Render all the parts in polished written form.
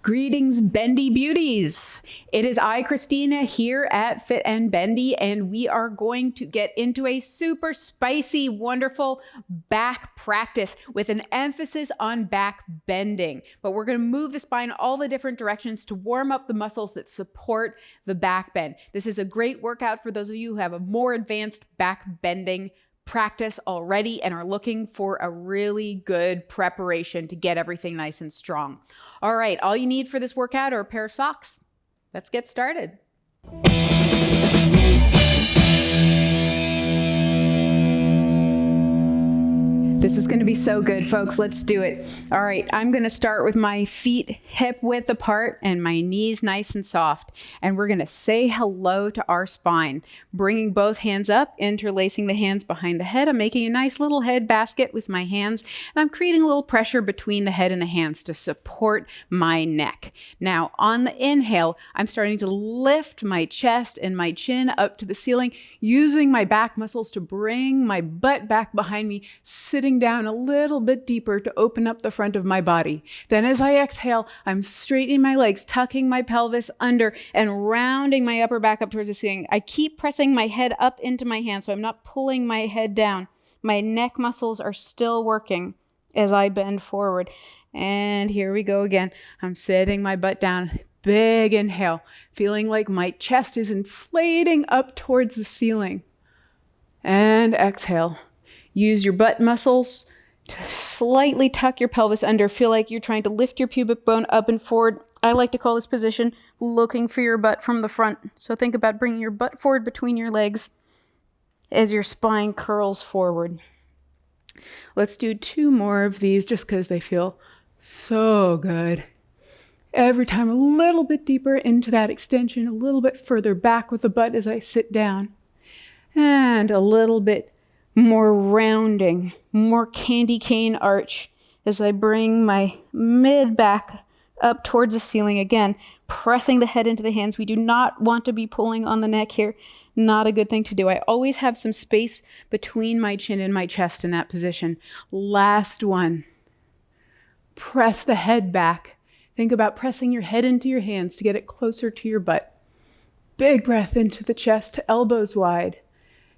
Greetings, Bendy Beauties. It is I, Christina, here at Fit and Bendy, and we are going to get into a super spicy, wonderful back practice with an emphasis on back bending. But we're going to move the spine all the different directions to warm up the muscles that support the back bend. This is a great workout for those of you who have a more advanced back bending practice already and are looking for a really good preparation to get everything nice and strong. All right, all you need for this workout are a pair of socks. Let's get started. This is going to be so good, folks. Let's do it. All right, I'm going to start with my feet hip width apart and my knees nice and soft. And we're going to say hello to our spine, bringing both hands up, interlacing the hands behind the head. I'm making a nice little head basket with my hands, and I'm creating a little pressure between the head and the hands to support my neck. Now, on the inhale, I'm starting to lift my chest and my chin up to the ceiling, using my back muscles to bring my butt back behind me, sitting down a little bit deeper to open up the front of my body. Then as I exhale, I'm straightening my legs, tucking my pelvis under and rounding my upper back up towards the ceiling. I keep pressing my head up into my hands so I'm not pulling my head down. My neck muscles are still working as I bend forward. And here we go again. I'm sitting my butt down. Big inhale, feeling like my chest is inflating up towards the ceiling. And exhale. Use your butt muscles to slightly tuck your pelvis under. Feel like you're trying to lift your pubic bone up and forward. I like to call this position looking for your butt from the front. So think about bringing your butt forward between your legs as your spine curls forward. Let's do 2 more of these just because they feel so good. Every time a little bit deeper into that extension, a little bit further back with the butt as I sit down, and a little bit more rounding, more candy cane arch as I bring my mid back up towards the ceiling again, pressing the head into the hands. We do not want to be pulling on the neck here. Not a good thing to do. I always have some space between my chin and my chest in that position. Last one. Press the head back. Think about pressing your head into your hands to get it closer to your butt. Big breath into the chest, elbows wide.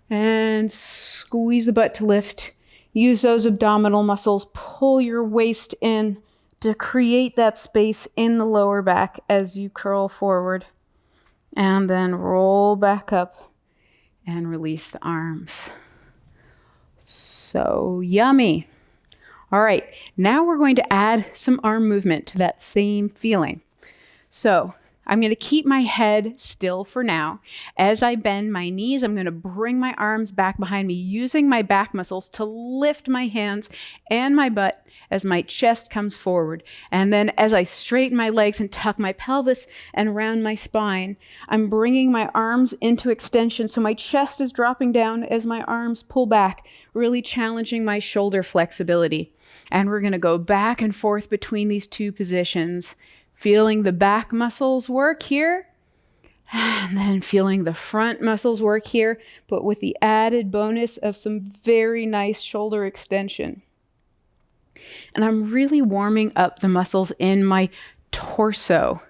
And squeeze the butt to lift. Use those abdominal muscles. Pull your waist in to create that space in the lower back as you curl forward. And then roll back up and release the arms. So yummy. All right, now we're going to add some arm movement to that same feeling. So I'm going to keep my head still for now. As I bend my knees, I'm going to bring my arms back behind me, using my back muscles to lift my hands and my butt as my chest comes forward. And then as I straighten my legs and tuck my pelvis and round my spine, I'm bringing my arms into extension so my chest is dropping down as my arms pull back, really challenging my shoulder flexibility. And we're going to go back and forth between these 2 positions. Feeling the back muscles work here, and then feeling the front muscles work here, but with the added bonus of some very nice shoulder extension. And I'm really warming up the muscles in my torso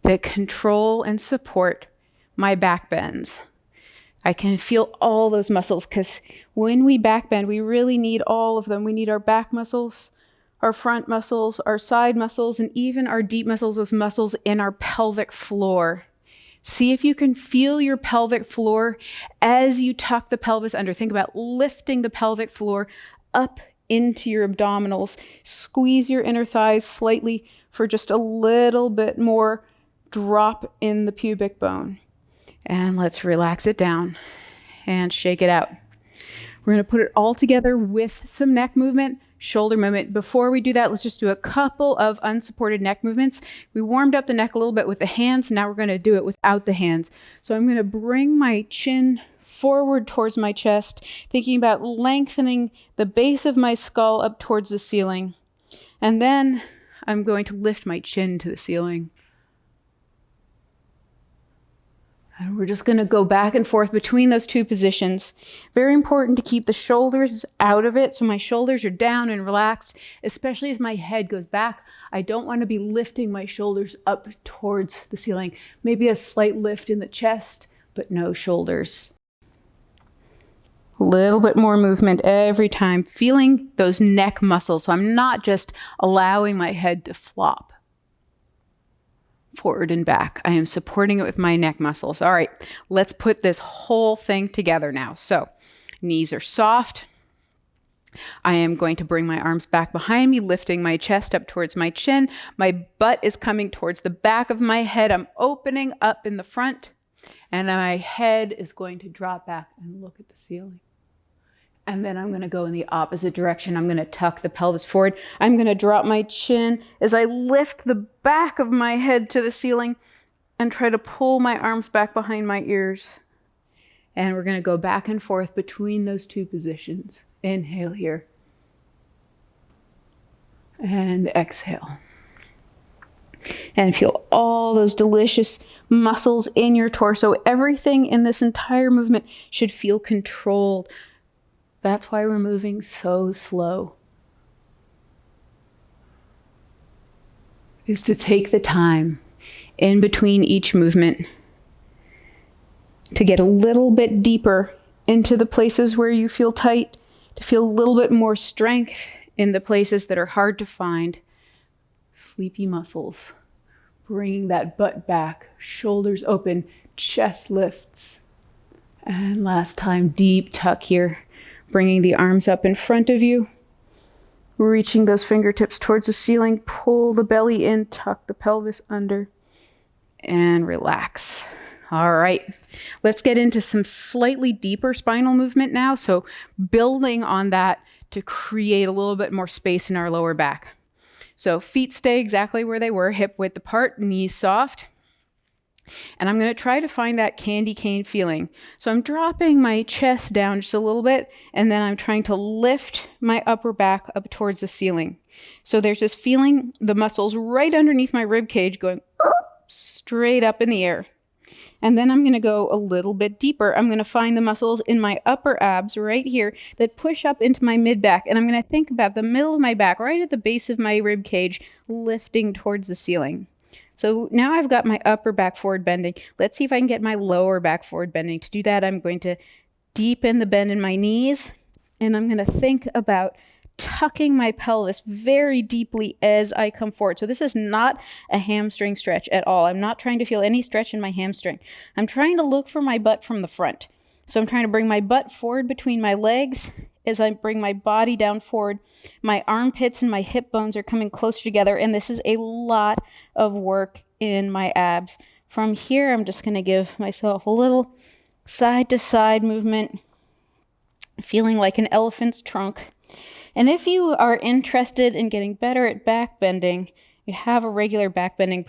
that control and support my back bends. I can feel all those muscles because when we back bend, we really need all of them. We need our back muscles, our front muscles, our side muscles, and even our deep muscles, those muscles in our pelvic floor. See if you can feel your pelvic floor as you tuck the pelvis under. Think about lifting the pelvic floor up into your abdominals. Squeeze your inner thighs slightly for just a little bit more drop in the pubic bone. And let's relax it down and shake it out. We're going to put it all together with some neck movement, shoulder movement. Before we do that, let's just do a couple of unsupported neck movements. We warmed up the neck a little bit with the hands. Now we're going to do it without the hands. So I'm going to bring my chin forward towards my chest, thinking about lengthening the base of my skull up towards the ceiling. And then I'm going to lift my chin to the ceiling. And we're just going to go back and forth between those two positions. Very important to keep the shoulders out of it. So my shoulders are down and relaxed, especially as my head goes back. I don't want to be lifting my shoulders up towards the ceiling. Maybe a slight lift in the chest, but no shoulders. A little bit more movement every time, feeling those neck muscles. So I'm not just allowing my head to flop forward and back. I am supporting it with my neck muscles. All right, let's put this whole thing together now. So knees are soft. I am going to bring my arms back behind me, lifting my chest up towards my chin. My butt is coming towards the back of my head. I'm opening up in the front, and my head is going to drop back and look at the ceiling. And then I'm going to go in the opposite direction. I'm going to tuck the pelvis forward. I'm going to drop my chin as I lift the back of my head to the ceiling and try to pull my arms back behind my ears. And we're going to go back and forth between those two positions. Inhale here. And exhale. And feel all those delicious muscles in your torso. Everything in this entire movement should feel controlled. That's why we're moving so slow. Is to take the time in between each movement to get a little bit deeper into the places where you feel tight, to feel a little bit more strength in the places that are hard to find. Sleepy muscles, bringing that butt back, shoulders open, chest lifts. And last time, deep tuck here. Bringing the arms up in front of you, reaching those fingertips towards the ceiling, pull the belly in, tuck the pelvis under, and relax. All right, let's get into some slightly deeper spinal movement now. So building on that to create a little bit more space in our lower back. So feet stay exactly where they were, hip width apart, knees soft. And I'm going to try to find that candy cane feeling. So I'm dropping my chest down just a little bit, and then I'm trying to lift my upper back up towards the ceiling. So there's this feeling, the muscles right underneath my rib cage going straight up in the air. And then I'm going to go a little bit deeper. I'm going to find the muscles in my upper abs right here that push up into my mid back. And I'm going to think about the middle of my back, right at the base of my rib cage, lifting towards the ceiling. So now I've got my upper back forward bending. Let's see if I can get my lower back forward bending. To do that, I'm going to deepen the bend in my knees, and I'm going to think about tucking my pelvis very deeply as I come forward. So this is not a hamstring stretch at all. I'm not trying to feel any stretch in my hamstring. I'm trying to look for my butt from the front. So I'm trying to bring my butt forward between my legs as I bring my body down forward. My armpits and my hip bones are coming closer together, and this is a lot of work in my abs. From here, I'm just going to give myself a little side-to-side movement, feeling like an elephant's trunk. And if you are interested in getting better at back bending, you have a regular back bending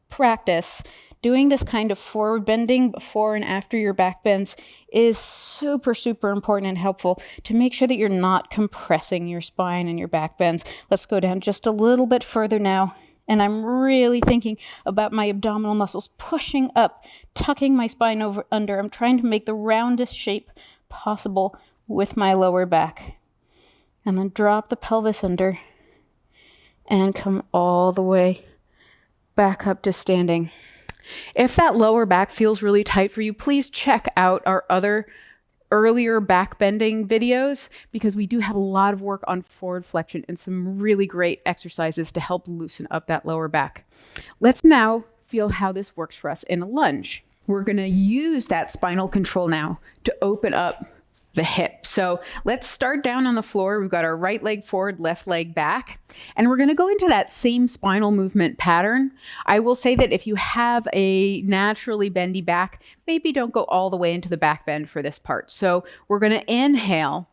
practice, doing this kind of forward bending before and after your back bends is super, super important and helpful to make sure that you're not compressing your spine and your back bends. Let's go down just a little bit further now. And I'm really thinking about my abdominal muscles pushing up, tucking my spine over under. I'm trying to make the roundest shape possible with my lower back. And then drop the pelvis under and come all the way back up to standing. If that lower back feels really tight for you, please check out our other earlier back bending videos, because we do have a lot of work on forward flexion and some really great exercises to help loosen up that lower back. Let's now feel how this works for us in a lunge. We're going to use that spinal control now to open up the hip. So let's start down on the floor. We've got our right leg forward, left leg back, and we're going to go into that same spinal movement pattern. I will say that if you have a naturally bendy back, maybe don't go all the way into the back bend for this part. So we're going to inhale,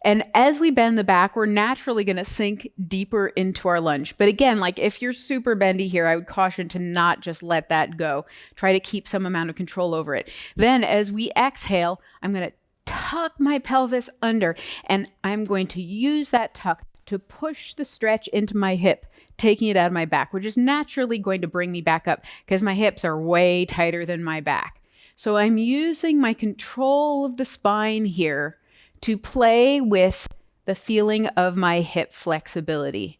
and as we bend the back, we're naturally going to sink deeper into our lunge. But again, like if you're super bendy here, I would caution to not just let that go. Try to keep some amount of control over it. Then as we exhale, I'm going to tuck my pelvis under, and I'm going to use that tuck to push the stretch into my hip, taking it out of my back, which is naturally going to bring me back up because my hips are way tighter than my back. So I'm using my control of the spine here to play with the feeling of my hip flexibility.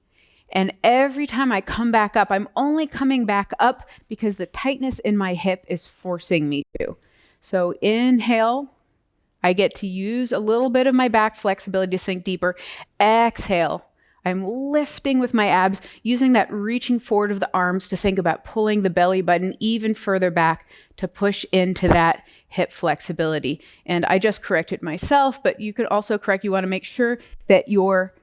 And every time I come back up, I'm only coming back up because the tightness in my hip is forcing me to. So inhale, I get to use a little bit of my back flexibility to sink deeper. Exhale, I'm lifting with my abs, using that reaching forward of the arms to think about pulling the belly button even further back to push into that hip flexibility. And I just corrected myself, but you can also correct. You want to make sure that your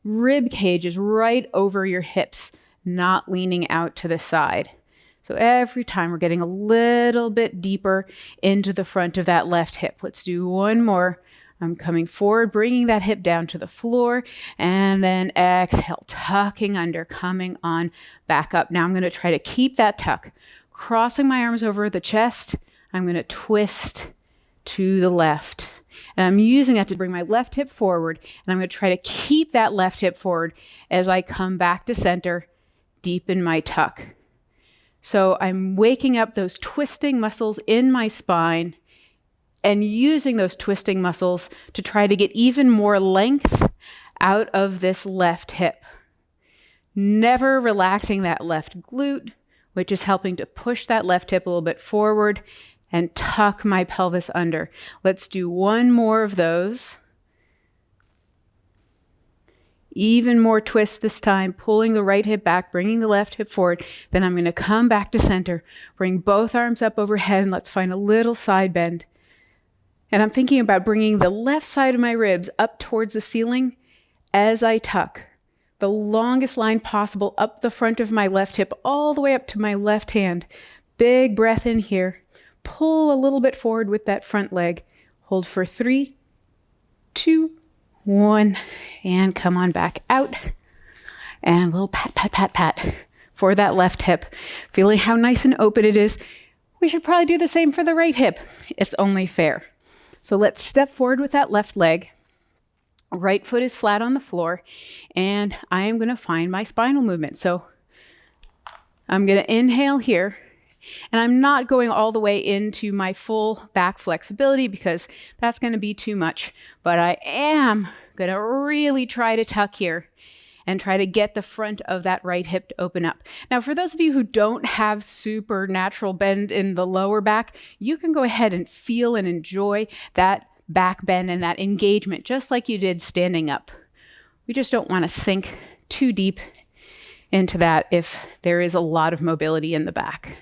rib cage is right over your hips, not leaning out to the side. So every time we're getting a little bit deeper into the front of that left hip. Let's do one more. I'm coming forward, bringing that hip down to the floor, and then exhale, tucking under, coming on back up. Now I'm going to try to keep that tuck, crossing my arms over the chest. I'm going to twist to the left. And I'm using that to bring my left hip forward, and I'm going to try to keep that left hip forward as I come back to center, deep in my tuck. So I'm waking up those twisting muscles in my spine and using those twisting muscles to try to get even more length out of this left hip. Never relaxing that left glute, which is helping to push that left hip a little bit forward and tuck my pelvis under. Let's do one more of those. Even more twists this time, pulling the right hip back, bringing the left hip forward. Then I'm going to come back to center, bring both arms up overhead, and let's find a little side bend. And I'm thinking about bringing the left side of my ribs up towards the ceiling as I tuck. The longest line possible up the front of my left hip, all the way up to my left hand. Big breath in here. Pull a little bit forward with that front leg. Hold for 3, 2, 1, and come on back out. And a little pat, pat, pat, pat for that left hip. Feeling how nice and open it is. We should probably do the same for the right hip. It's only fair. So let's step forward with that left leg. Right foot is flat on the floor, and I am going to find my spinal movement. So I'm going to inhale here, and I'm not going all the way into my full back flexibility because that's going to be too much, but I am going to really try to tuck here and try to get the front of that right hip to open up. Now, for those of you who don't have supernatural bend in the lower back, you can go ahead and feel and enjoy that back bend and that engagement, just like you did standing up. We just don't want to sink too deep into that if there is a lot of mobility in the back.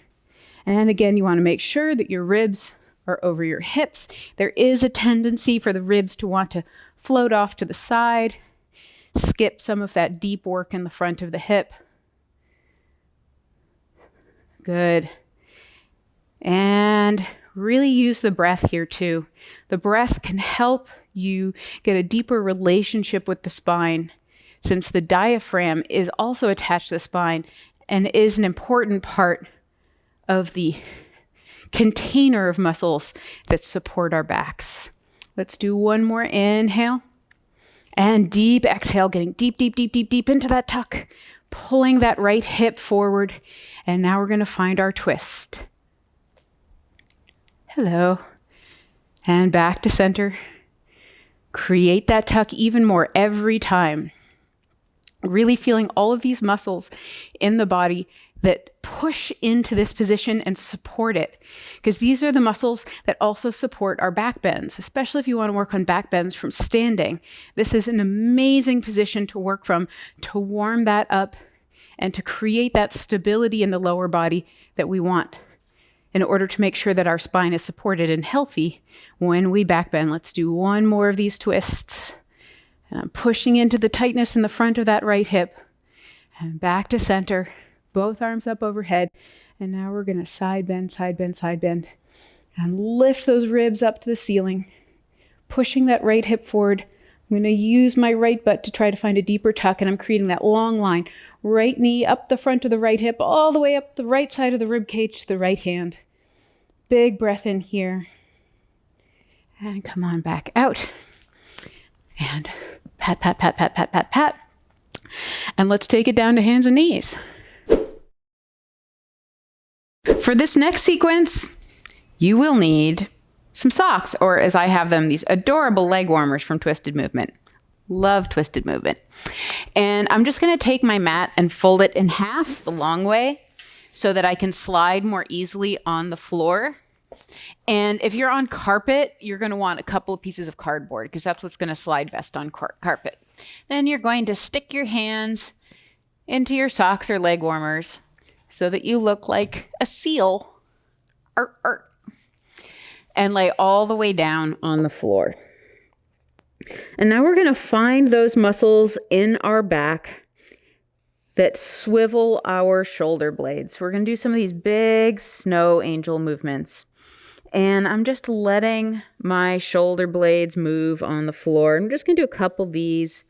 And again, you want to make sure that your ribs are over your hips. There is a tendency for the ribs to want to float off to the side. Skip some of that deep work in the front of the hip. Good. And really use the breath here too. The breath can help you get a deeper relationship with the spine, since the diaphragm is also attached to the spine and is an important part of the container of muscles that support our backs. Let's do one more inhale. And deep exhale, getting deep, deep, deep, deep, deep into that tuck, pulling that right hip forward. And now we're going to find our twist. Hello. And back to center. Create that tuck even more every time. Really feeling all of these muscles in the body that push into this position and support it. Because these are the muscles that also support our back bends, especially if you want to work on back bends from standing. This is an amazing position to work from, to warm that up and to create that stability in the lower body that we want in order to make sure that our spine is supported and healthy when we back bend. Let's do one more of these twists. And I'm pushing into the tightness in the front of that right hip and back to center. Both arms up overhead. And now we're going to side bend, side bend, side bend. And lift those ribs up to the ceiling. Pushing that right hip forward. I'm going to use my right butt to try to find a deeper tuck. And I'm creating that long line. Right knee up the front of the right hip, all the way up the right side of the rib cage to the right hand. Big breath in here. And come on back out. And pat, pat, pat, pat, pat, pat, pat. And let's take it down to hands and knees. For this next sequence, you will need some socks, or as I have them, these adorable leg warmers from Twisted Movement. Love Twisted Movement. And I'm just going to take my mat and fold it in half the long way so that I can slide more easily on the floor. And if you're on carpet, you're going to want a couple of pieces of cardboard because that's what's going to slide best on carpet. Then you're going to stick your hands into your socks or leg warmers so that you look like a seal. And lay all the way down on the floor. And now we're going to find those muscles in our back that swivel our shoulder blades. We're going to do some of these big snow angel movements. And I'm just letting my shoulder blades move on the floor. I'm just going to do a couple of these.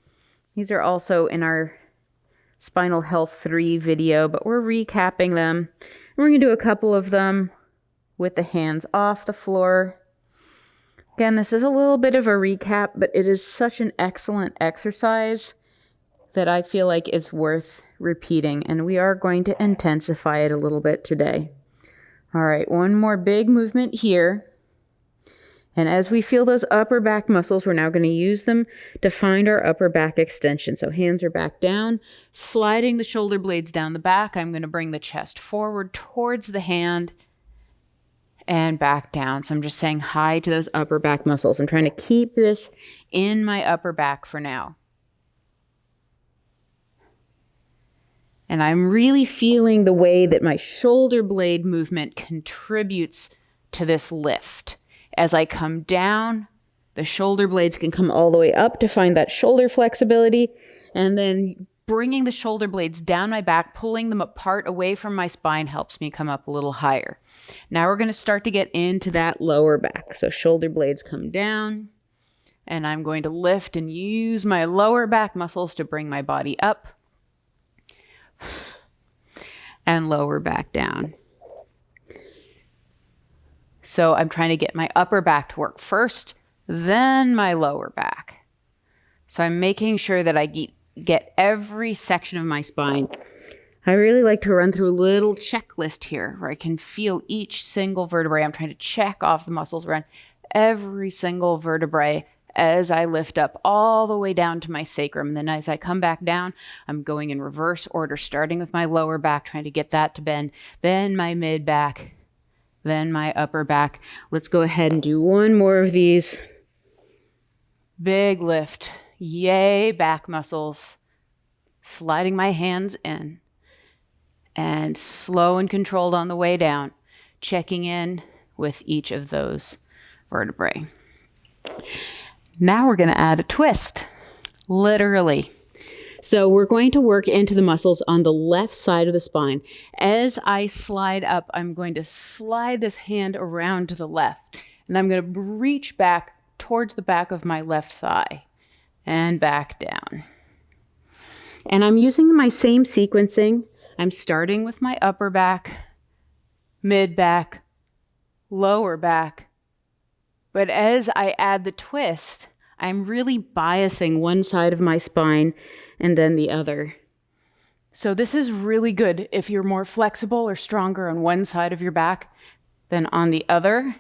These are also in our Spinal Health 3 video, but we're recapping them. And we're going to do a couple of them with the hands off the floor. Again, this is a little bit of a recap, but it is such an excellent exercise that I feel like it's worth repeating, and we are going to intensify it a little bit today. All right, one more big movement here. And as we feel those upper back muscles, we're now going to use them to find our upper back extension. So hands are back down, sliding the shoulder blades down the back. I'm going to bring the chest forward towards the hand and back down. So I'm just saying hi to those upper back muscles. I'm trying to keep this in my upper back for now. And I'm really feeling the way that my shoulder blade movement contributes to this lift. As I come down, the shoulder blades can come all the way up to find that shoulder flexibility, and then bringing the shoulder blades down my back, pulling them apart away from my spine helps me come up a little higher. Now we're going to start to get into that lower back. So shoulder blades come down, and I'm going to lift and use my lower back muscles to bring my body up and lower back down. So I'm trying to get my upper back to work first, then my lower back. So I'm making sure that I get every section of my spine. I really like to run through a little checklist here where I can feel each single vertebrae. I'm trying to check off the muscles around every single vertebrae as I lift up all the way down to my sacrum. And then as I come back down, I'm going in reverse order, starting with my lower back, trying to get that to bend, then my mid back, then my upper back. Let's go ahead and do one more of these. Big lift. Yay, back muscles. Sliding my hands in. And slow and controlled on the way down. Checking in with each of those vertebrae. Now we're going to add a twist. Literally. So we're going to work into the muscles on the left side of the spine. As I slide up, I'm going to slide this hand around to the left. And I'm going to reach back towards the back of my left thigh. And back down. And I'm using my same sequencing. I'm starting with my upper back, mid back, lower back. But as I add the twist, I'm really biasing one side of my spine and then the other. So this is really good if you're more flexible or stronger on one side of your back than on the other,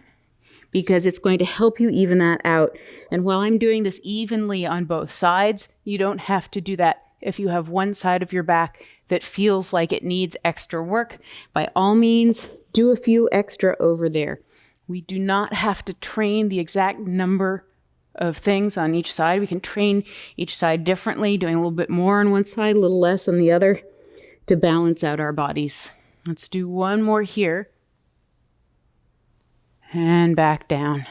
because it's going to help you even that out. And while I'm doing this evenly on both sides, you don't have to do that. If you have one side of your back that feels like it needs extra work, by all means, do a few extra over there. We do not have to train the exact number of things on each side. We can train each side differently, doing a little bit more on one side, a little less on the other, to balance out our bodies. Let's do one more here. And back down.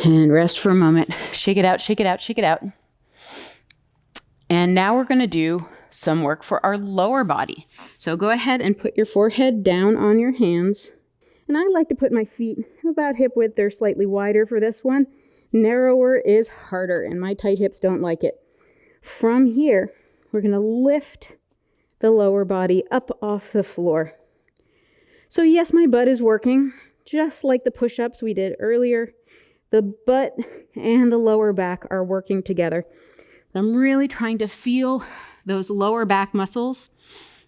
And rest for a moment. Shake it out, shake it out, shake it out. And now we're going to do some work for our lower body. So go ahead and put your forehead down on your hands. And I like to put my feet about hip width. They're slightly wider for this one. Narrower is harder, and my tight hips don't like it. From here, we're going to lift the lower body up off the floor. So yes, my butt is working, just like the push-ups we did earlier. The butt and the lower back are working together. I'm really trying to feel those lower back muscles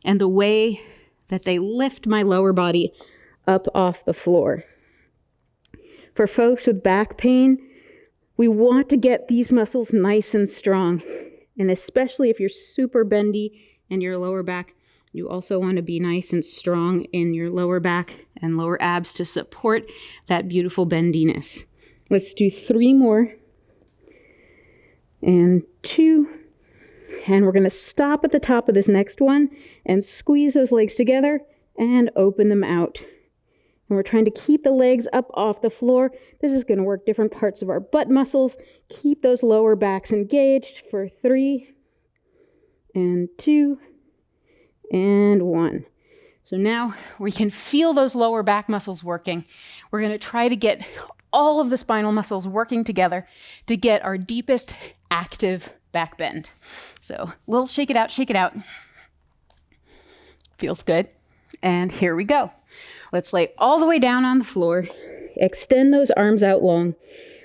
and the way that they lift my lower body up off the floor. For folks with back pain, we want to get these muscles nice and strong. And especially if you're super bendy in your lower back, you also want to be nice and strong in your lower back and lower abs to support that beautiful bendiness. Let's do 3 more. And 2. And we're going to stop at the top of this next one and squeeze those legs together and open them out. And we're trying to keep the legs up off the floor. This is going to work different parts of our butt muscles. Keep those lower backs engaged for 3 and 2 and 1. So now we can feel those lower back muscles working. We're going to try to get all of the spinal muscles working together to get our deepest active back bend. So we'll shake it out, shake it out. Feels good. And here we go. Let's lay all the way down on the floor. Extend those arms out long.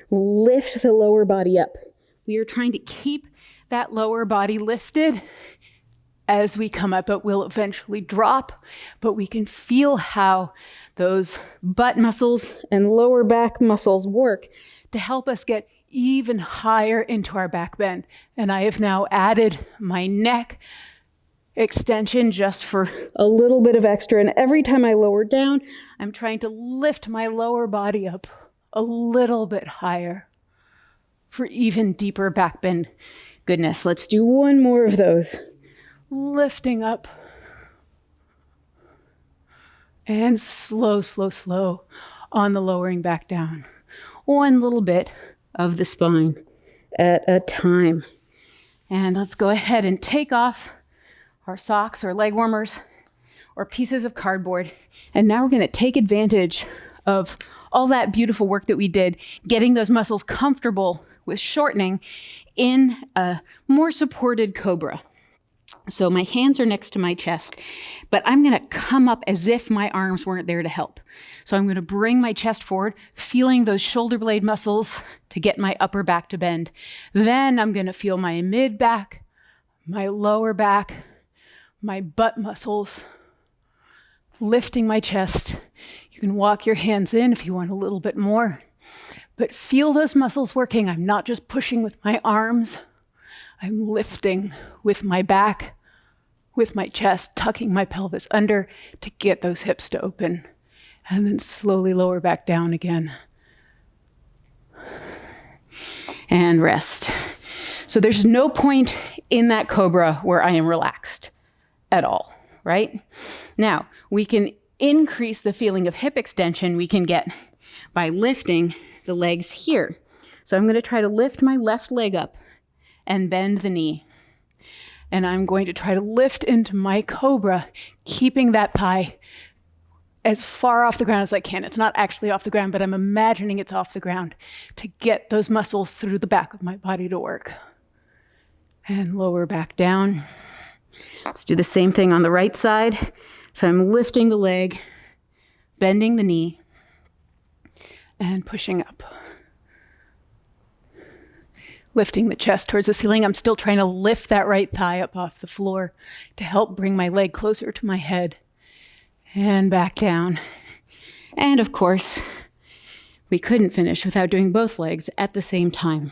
Lift the lower body up. We are trying to keep that lower body lifted as we come up. It will eventually drop, but we can feel how those butt muscles and lower back muscles work to help us get even higher into our back bend. And I have now added my neck extension just for a little bit of extra. And every time I lower down, I'm trying to lift my lower body up a little bit higher for even deeper back bend goodness. Let's do 1 more of those. Lifting up and slow, slow, slow on the lowering back down. 1 little bit of the spine at a time. And let's go ahead and take off our socks or leg warmers or pieces of cardboard. And now we're going to take advantage of all that beautiful work that we did, getting those muscles comfortable with shortening in a more supported Cobra. So my hands are next to my chest, but I'm going to come up as if my arms weren't there to help. So I'm going to bring my chest forward, feeling those shoulder blade muscles to get my upper back to bend. Then I'm going to feel my mid back, my lower back, my butt muscles, lifting my chest. You can walk your hands in if you want a little bit more, but feel those muscles working. I'm not just pushing with my arms. I'm lifting with my back, with my chest, tucking my pelvis under to get those hips to open, and then slowly lower back down again. And rest. So there's no point in that Cobra where I am relaxed at all, right? Now, we can increase the feeling of hip extension we can get by lifting the legs here. So I'm going to try to lift my left leg up and bend the knee. And I'm going to try to lift into my Cobra, keeping that thigh as far off the ground as I can. It's not actually off the ground, but I'm imagining it's off the ground to get those muscles through the back of my body to work. And lower back down. Let's do the same thing on the right side. So I'm lifting the leg, bending the knee, and pushing up. Lifting the chest towards the ceiling. I'm still trying to lift that right thigh up off the floor to help bring my leg closer to my head. And back down. And of course, we couldn't finish without doing both legs at the same time.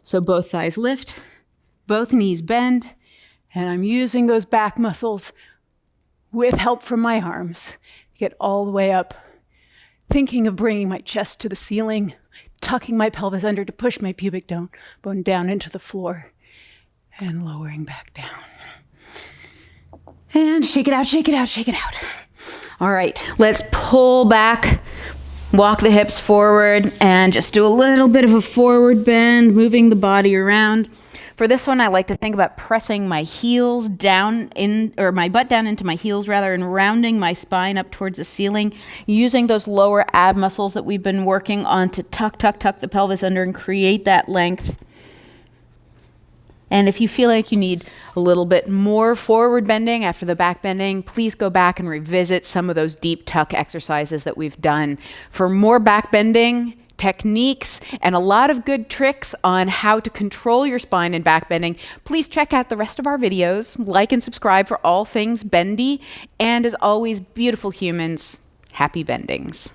So both thighs lift, both knees bend, and I'm using those back muscles with help from my arms to get all the way up, thinking of bringing my chest to the ceiling, tucking my pelvis under to push my pubic bone down into the floor, and lowering back down. And shake it out, shake it out, shake it out. All right, let's pull back, walk the hips forward, and just do a little bit of a forward bend, moving the body around. For this one, I like to think about pressing my heels down or my butt down into my heels rather, and rounding my spine up towards the ceiling, using those lower ab muscles that we've been working on to tuck the pelvis under and create that length. And if you feel like you need a little bit more forward bending after the back bending, please go back and revisit some of those deep tuck exercises that we've done. For more back bending techniques and a lot of good tricks on how to control your spine and back bending, please check out the rest of our videos. Like and subscribe for all things bendy. And as always, beautiful humans, Happy bendings.